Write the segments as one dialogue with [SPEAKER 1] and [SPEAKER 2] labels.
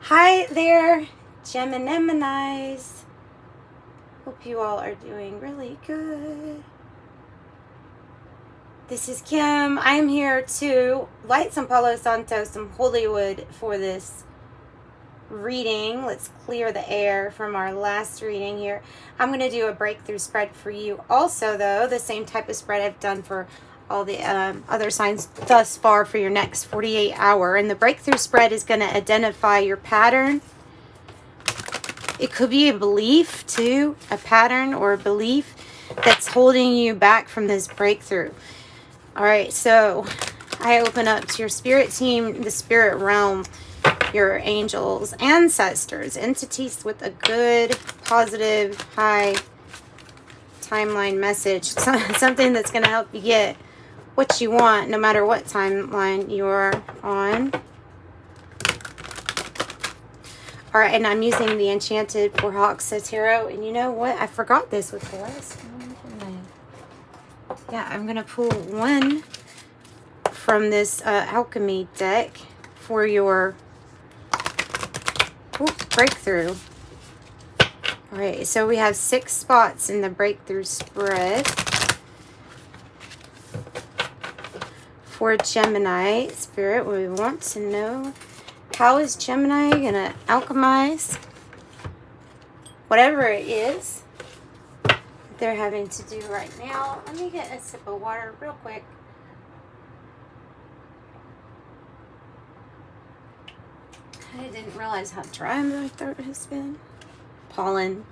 [SPEAKER 1] Hi there, Geminis. Hope you all are doing really good. This is Kim. I am here to light some Palo Santo, some holy wood for this reading. Let's clear the air from our last reading here. I'm going to do a breakthrough spread for you. Also, though, the same type of spread I've done for all the other signs thus far for your next 48 hour. And the breakthrough spread is going to identify your pattern. It could be a belief too, a pattern or a belief that's holding you back from this breakthrough. All right, so I open up to your spirit team, the spirit realm, your angels, ancestors, entities with a good, positive, high timeline message, something that's going to help you get what you want, no matter what timeline you're on. All right, and I'm using the Enchanted for Hawks Tarot. And you know what? I forgot this with the last one. Yeah, I'm going to pull one from this alchemy deck for your breakthrough. All right, so we have 6 spots in the breakthrough spread. For Gemini spirit, we want to know, how is Gemini going to alchemize whatever it is they're having to do right now? Let me get a sip of water real quick. I didn't realize how dry my throat has been. Pollen.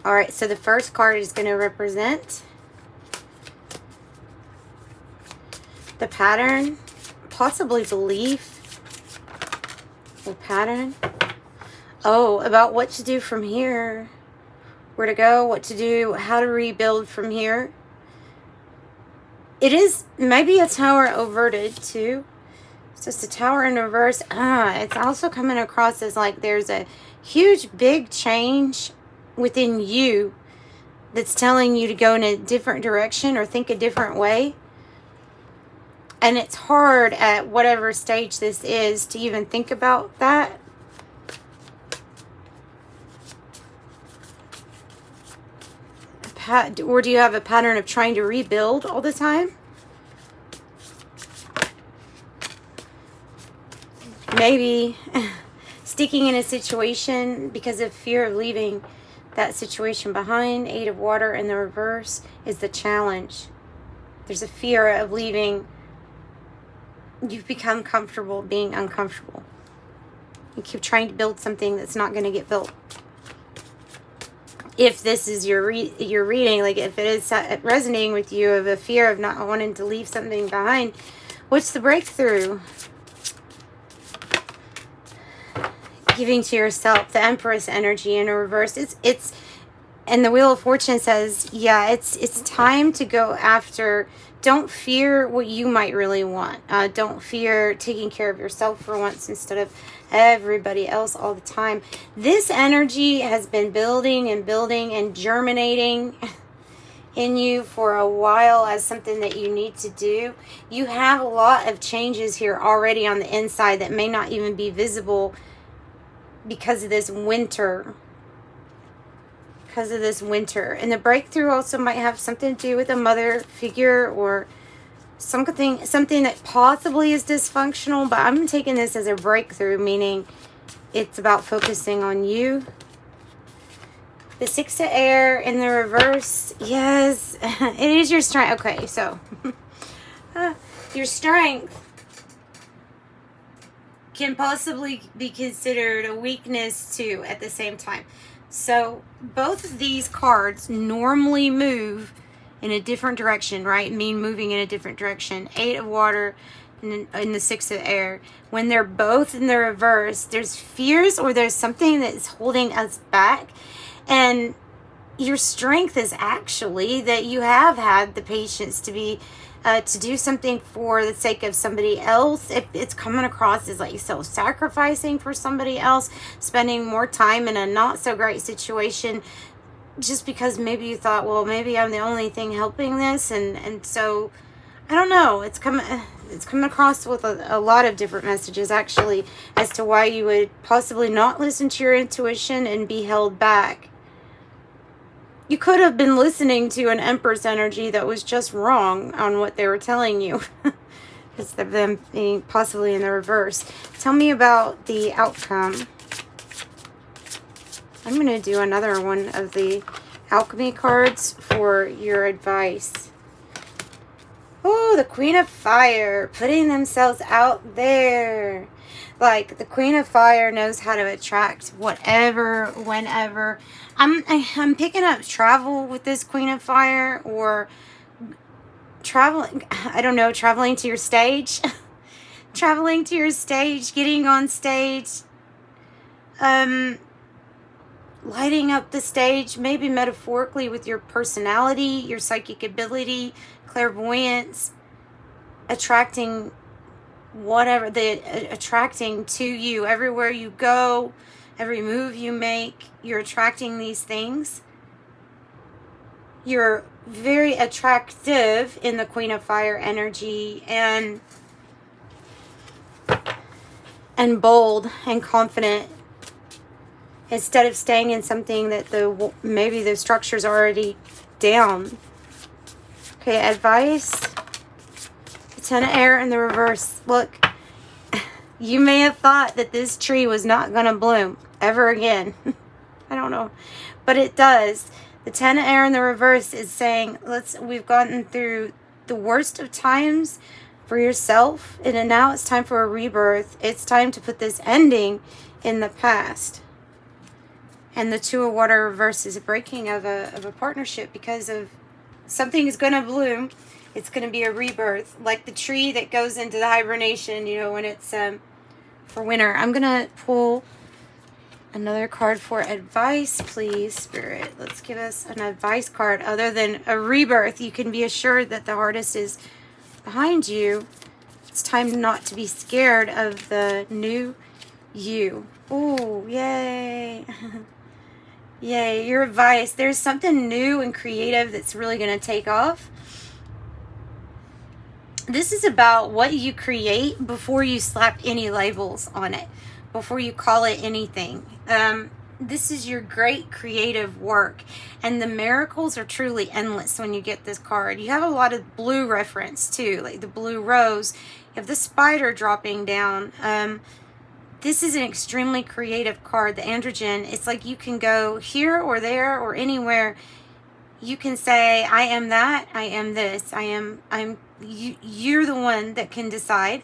[SPEAKER 1] All right, so the first card is going to represent the pattern, possibly belief or pattern. Oh, about what to do from here, where to go, what to do, how to rebuild from here. It is maybe a tower overted too. So it's a tower in reverse. It's also coming across as like there's a huge, big change within you that's telling you to go in a different direction or think a different way. And it's hard at whatever stage this is to even think about that. Or do you have a pattern of trying to rebuild all the time? Maybe sticking in a situation because of fear of leaving that situation behind. 8 of water in the reverse is the challenge. There's a fear of leaving. You've become comfortable being uncomfortable. You keep trying to build something that's not going to get built. If this is your reading, like if it is resonating with you of a fear of not wanting to leave something behind, what's the breakthrough? Giving to yourself, the Empress energy in a reverse. It's and the Wheel of Fortune says, yeah, it's time to go after. Don't fear what you might really want. Don't fear taking care of yourself for once instead of everybody else all the time. This energy has been building and building and germinating in you for a while as something that you need to do. You have a lot of changes here already on the inside that may not even be visible because of this winter. And the breakthrough also might have something to do with a mother figure or something that possibly is dysfunctional, but I'm taking this as a breakthrough, meaning it's about focusing on you. The 6 of air in the reverse, yes, it is your strength. Okay, so your strength can possibly be considered a weakness too at the same time. So both of these cards normally move in a different direction, right? Mean moving in a different direction. 8 of water and the 6 of air. When they're both in the reverse, there's fears or there's something that's holding us back. And your strength is actually that you have had the patience to be to do something for the sake of somebody else. If it's coming across as like self-sacrificing for somebody else, spending more time in a not so great situation just because maybe you thought, well, maybe I'm the only thing helping this, and so I don't know. It's coming across with a lot of different messages, actually, as to why you would possibly not listen to your intuition and be held back. You could have been listening to an Empress energy that was just wrong on what they were telling you. Instead of them being possibly in the reverse. Tell me about the outcome. I'm going to do another one of the alchemy cards for your advice. Oh, the Queen of Fire, putting themselves out there. Like, the Queen of Fire knows how to attract whatever, whenever. I'm picking up travel with this Queen of Fire, or traveling, I don't know, traveling to your stage. Traveling to your stage, getting on stage. Lighting up the stage, maybe metaphorically with your personality, your psychic ability, clairvoyance, attracting whatever, attracting to you everywhere you go, every move you make, you're attracting these things. You're very attractive in the Queen of Fire energy, and bold and confident. Instead of staying in something that maybe the structure's already down. Okay, advice. The Ten of Air in the reverse. Look, you may have thought that this tree was not going to bloom ever again. I don't know. But it does. The Ten of Air in the reverse is saying, we've gotten through the worst of times for yourself, and now it's time for a rebirth. It's time to put this ending in the past. And the Two of Water reverse is a breaking of a partnership because of something is going to bloom. It's going to be a rebirth. Like the tree that goes into the hibernation, you know, when it's for winter. I'm going to pull another card for advice, please, Spirit. Let's give us an advice card other than a rebirth. You can be assured that the hardest is behind you. It's time not to be scared of the new you. Ooh, yay. Yay, your advice. There's something new and creative that's really going to take off. This is about what you create before you slap any labels on it, before you call it anything. This is your great creative work, and the miracles are truly endless when you get this card. You have a lot of blue reference too, like the blue rose. You have the spider dropping down. This is an extremely creative card, the androgen. It's like you can go here or there or anywhere. You can say, I am that, I am this, you're the one that can decide,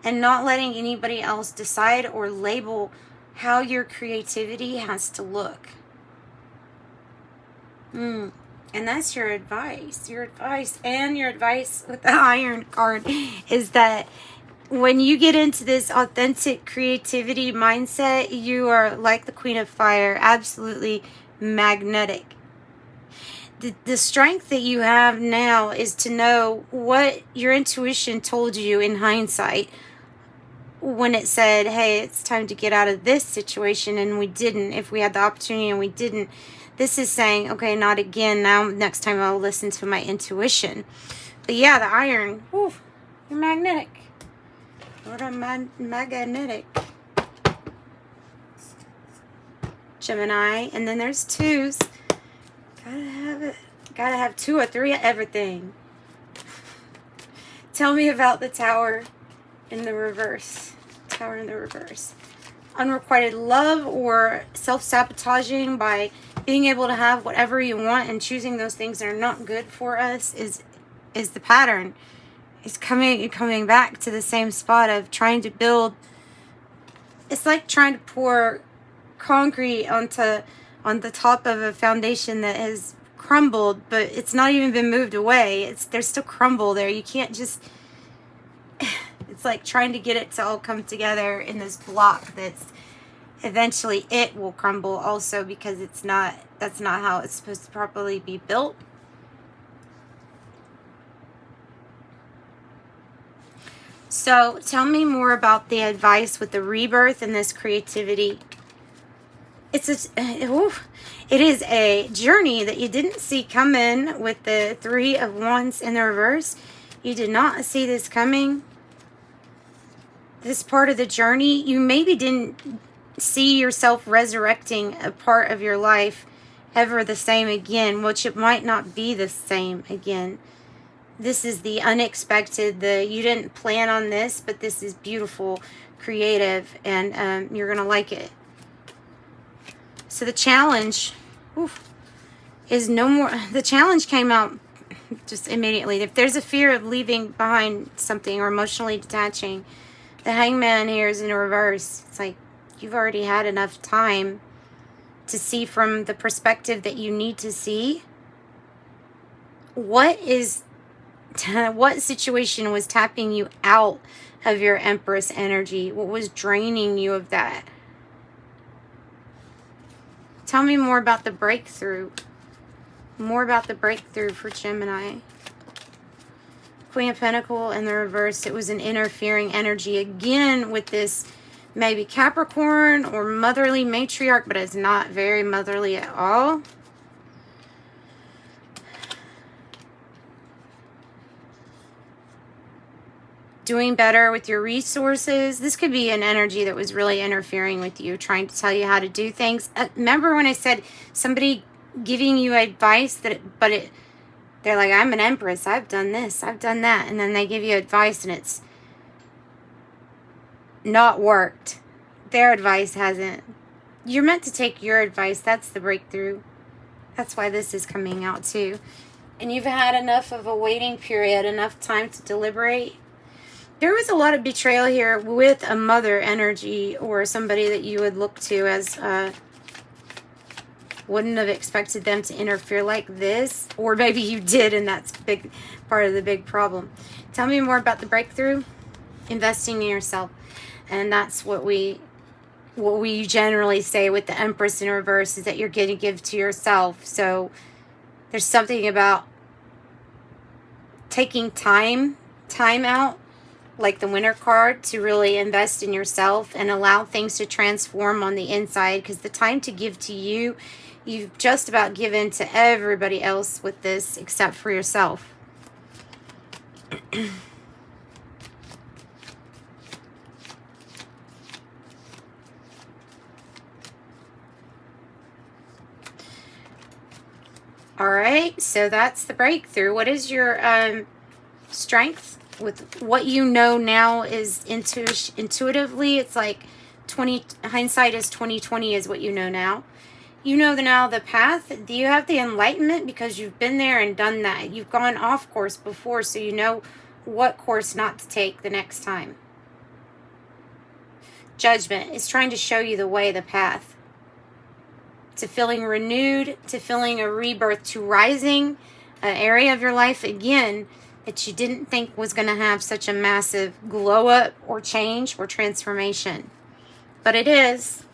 [SPEAKER 1] and not letting anybody else decide or label how your creativity has to look. And that's your advice. Your advice with the Iron card is that when you get into this authentic creativity mindset, you are like the Queen of Fire, absolutely magnetic. The strength that you have now is to know what your intuition told you in hindsight when it said, hey, it's time to get out of this situation, and we didn't. If we had the opportunity and we didn't, this is saying, okay, not again. Now, next time I'll listen to my intuition. But yeah, the Iron, whew, you're magnetic. What a magnetic. Gemini, and then there's twos. Gotta have it. Gotta have 2 or 3 of everything. Tell me about the Tower in the reverse. Tower in the reverse. Unrequited love or self-sabotaging by being able to have whatever you want and choosing those things that are not good for us is the pattern. It's coming back to the same spot of trying to build. It's like trying to pour concrete on the top of a foundation that has crumbled, but it's not even been moved away. There's still crumble there. You can't just. It's like trying to get it to all come together in this block that's eventually it will crumble also, because that's not how it's supposed to properly be built. So tell me more about the advice with the rebirth and this creativity. It is a journey that you didn't see coming with the 3 of Wands in the reverse. You did not see this coming. This part of the journey, you maybe didn't see yourself resurrecting a part of your life ever the same again, which it might not be the same again. This is the unexpected, you didn't plan on this, but this is beautiful, creative, and you're going to like it. So the challenge is no more. The challenge came out just immediately. If there's a fear of leaving behind something or emotionally detaching, the Hangman here is in reverse. It's like you've already had enough time to see from the perspective that you need to see. What situation was tapping you out of your Empress energy? What was draining you of that? Tell me more about the breakthrough. More about the breakthrough for Gemini. Queen of Pentacles in the reverse. It was an interfering energy again with this maybe Capricorn or motherly matriarch, but it's not very motherly at all. Doing better with your resources. This could be an energy that was really interfering with you, trying to tell you how to do things. Remember when I said somebody giving you advice they're like, I'm an Empress, I've done this, I've done that, and then they give you advice and it's not worked. Their advice hasn't. You're meant to take your advice. That's the breakthrough. That's why this is coming out too. And you've had enough of a waiting period, enough time to deliberate. There was a lot of betrayal here with a mother energy or somebody that you would look to as wouldn't have expected them to interfere like this. Or maybe you did, and that's big part of the big problem. Tell me more about the breakthrough. Investing in yourself. And that's what we generally say with the Empress in reverse, is that you're going to give to yourself. So there's something about taking time out, like the Winter card, to really invest in yourself and allow things to transform on the inside, because the time to give to you, you've just about given to everybody else with this except for yourself. All right, so that's the breakthrough. What is your strength? With what you know now is intuitively, it's like hindsight is 20/20 is what you know now. You know now the path. Do you have the enlightenment because you've been there and done that? You've gone off course before, so you know what course not to take the next time. Judgment is trying to show you the way, the path. To feeling renewed, to feeling a rebirth, to rising an area of your life again that you didn't think was going to have such a massive glow up or change or transformation. But it is.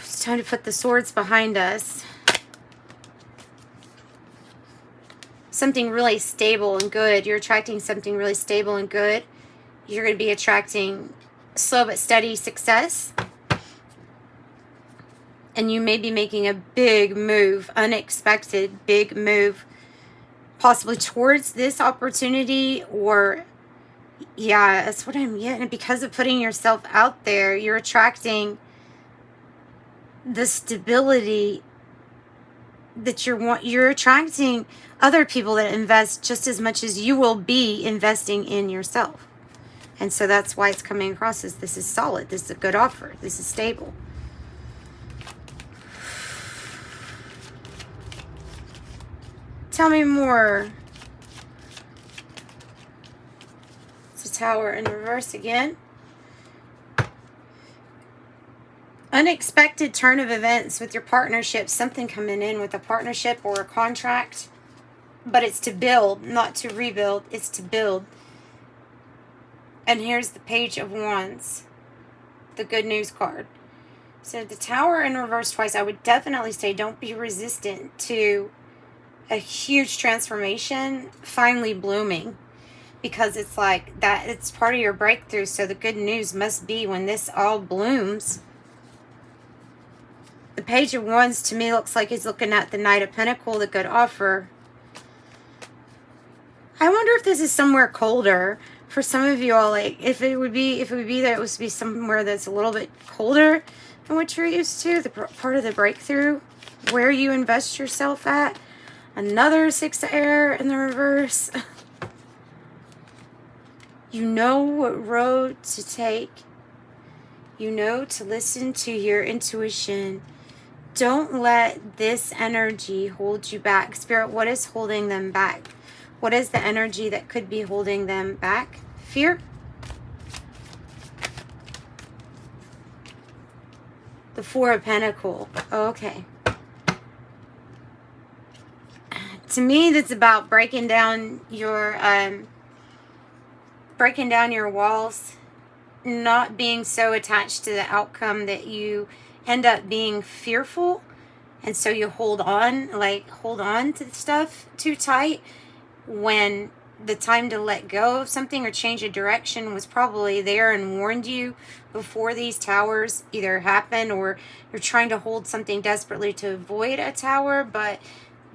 [SPEAKER 1] It's time to put the swords behind us. Something really stable and good. You're attracting something really stable and good. You're going to be attracting slow but steady success. And you may be making a big move, unexpected big move, possibly towards this opportunity, or yeah, that's what I'm getting. Because of putting yourself out there, you're attracting the stability that you're attracting other people that invest just as much as you will be investing in yourself. And so that's why it's coming across as this is solid, this is a good offer, this is stable. Tell me more. It's a Tower in reverse again. Unexpected turn of events with your partnership. Something coming in with a partnership or a contract. But it's to build, not to rebuild. It's to build. And here's the Page of Wands. The good news card. So the Tower in reverse twice. I would definitely say don't be resistant to a huge transformation finally blooming, because it's like that, it's part of your breakthrough. So the good news must be when this all blooms. The Page of Wands to me looks like he's looking at the Knight of Pentacles, the good offer. wonder if this is somewhere colder for some of you all. Like if it would be that it was to be somewhere that's a little bit colder than what you're used to. The part of the breakthrough, where you invest yourself at. Another 6 of air in the reverse. You know what road to take. You know to listen to your intuition. Don't let this energy hold you back. Spirit, what is holding them back? What is the energy that could be holding them back? Fear? The 4 of Pentacles. Okay. To me, that's about breaking down your walls, not being so attached to the outcome that you end up being fearful, and so you hold on to stuff too tight when the time to let go of something or change a direction was probably there and warned you before these towers either happen, or you're trying to hold something desperately to avoid a tower, but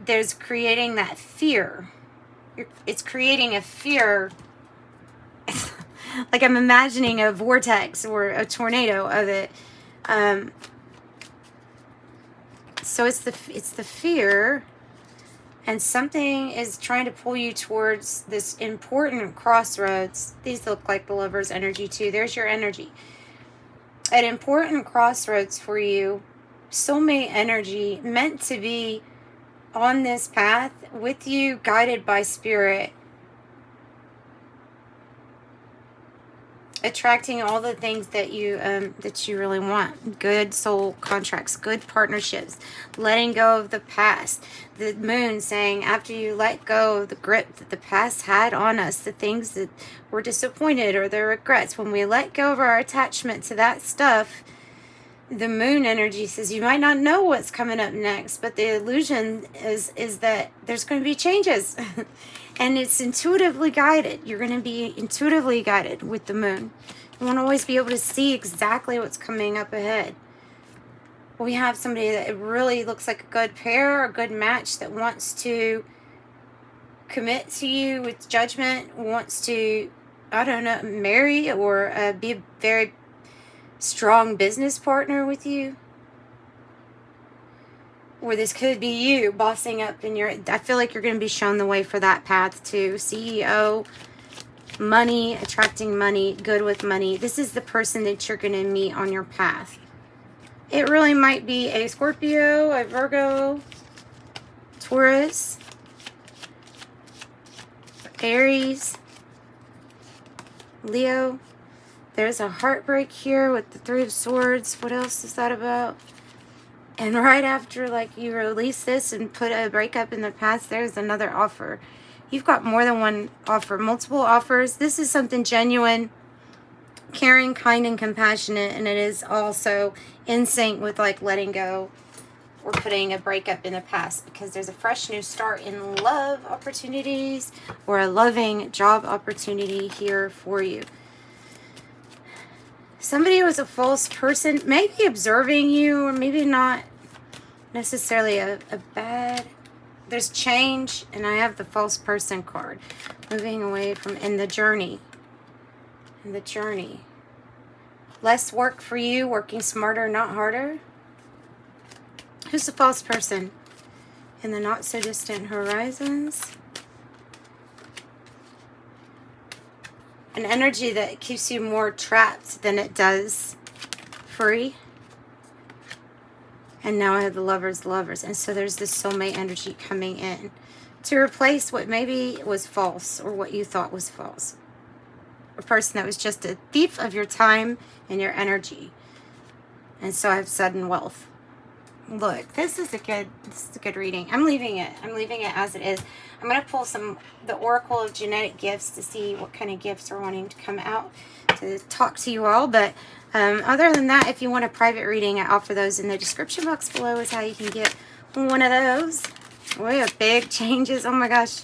[SPEAKER 1] there's creating that fear. It's creating a fear. Like I'm imagining a vortex or a tornado of it. So it's the fear, and something is trying to pull you towards this important crossroads. These look like the Lover's energy too. There's your energy. An important crossroads for you. Soulmate energy, meant to be on this path with you, guided by spirit, attracting all the things that you really want. Good soul contracts, good partnerships, letting go of the past. The moon saying after you let go of the grip that the past had on us, the things that were disappointed or the regrets, when we let go of our attachment to that stuff, the moon energy says you might not know what's coming up next, but the illusion is that there's going to be changes. And it's intuitively guided. You're going to be intuitively guided with the moon. You want to always be able to see exactly what's coming up ahead. We have somebody that really looks like a good pair, a good match, that wants to commit to you with judgment, wants to, I don't know, marry or be a very strong business partner with you. Or this could be you bossing up in your, I feel like you're going to be shown the way for that path too. CEO, money, attracting money, good with money. This is the person that you're going to meet on your path. It really might be a Scorpio, a Virgo, Taurus, Aries, Leo. There's a heartbreak here with the 3 of Swords. What else is that about? And right after, like, you release this and put a breakup in the past, there's another offer. You've got more than one offer, multiple offers. This is something genuine, caring, kind, and compassionate. And it is also in sync with, like, letting go or putting a breakup in the past, because there's a fresh new start in love opportunities or a loving job opportunity here for you. Somebody was a false person, maybe observing you, or maybe not necessarily a bad. There's change, and I have the false person card. Moving away from, in the journey. In the journey. Less work for you, working smarter, not harder. Who's the false person? In the not so distant horizons. An energy that keeps you more trapped than it does free. And now I have the lovers. And so there's this soulmate energy coming in to replace what maybe was false or what you thought was false. A person that was just a thief of your time and your energy. And so I have sudden wealth. Look, this is a good reading. I'm leaving it as it is. I'm going to pull the Oracle of Genetic Gifts to see what kind of gifts are wanting to come out to talk to you all. But other than that, if you want a private reading, I offer those in the description box below is how you can get one of those. We have big changes. Oh my gosh.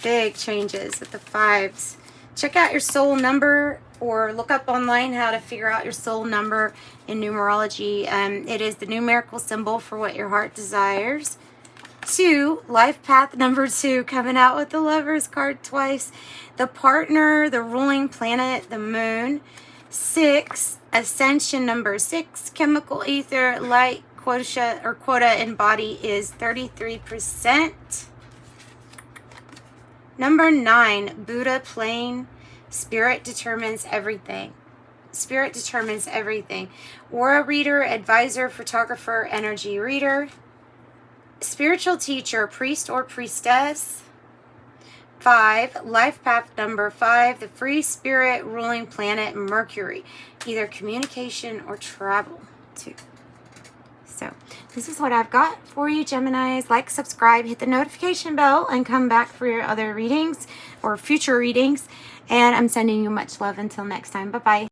[SPEAKER 1] Big changes with the 5s. Check out your soul number, or look up online how to figure out your soul number in numerology. It is the numerical symbol for what your heart desires. 2, life path number 2, coming out with the Lovers card twice. The partner, the ruling planet, the moon. 6, ascension number 6, chemical ether, light quota in body is 33%. Number 9, Buddha plane, spirit determines everything. Spirit determines everything. Aura reader, advisor, photographer, energy reader. Spiritual teacher, priest or priestess. 5, life path number 5, the free spirit, ruling planet, Mercury. Either communication or travel, too. So, this is what I've got for you, Geminis. Like, subscribe, hit the notification bell, and come back for your other readings or future readings. And I'm sending you much love until next time. Bye-bye.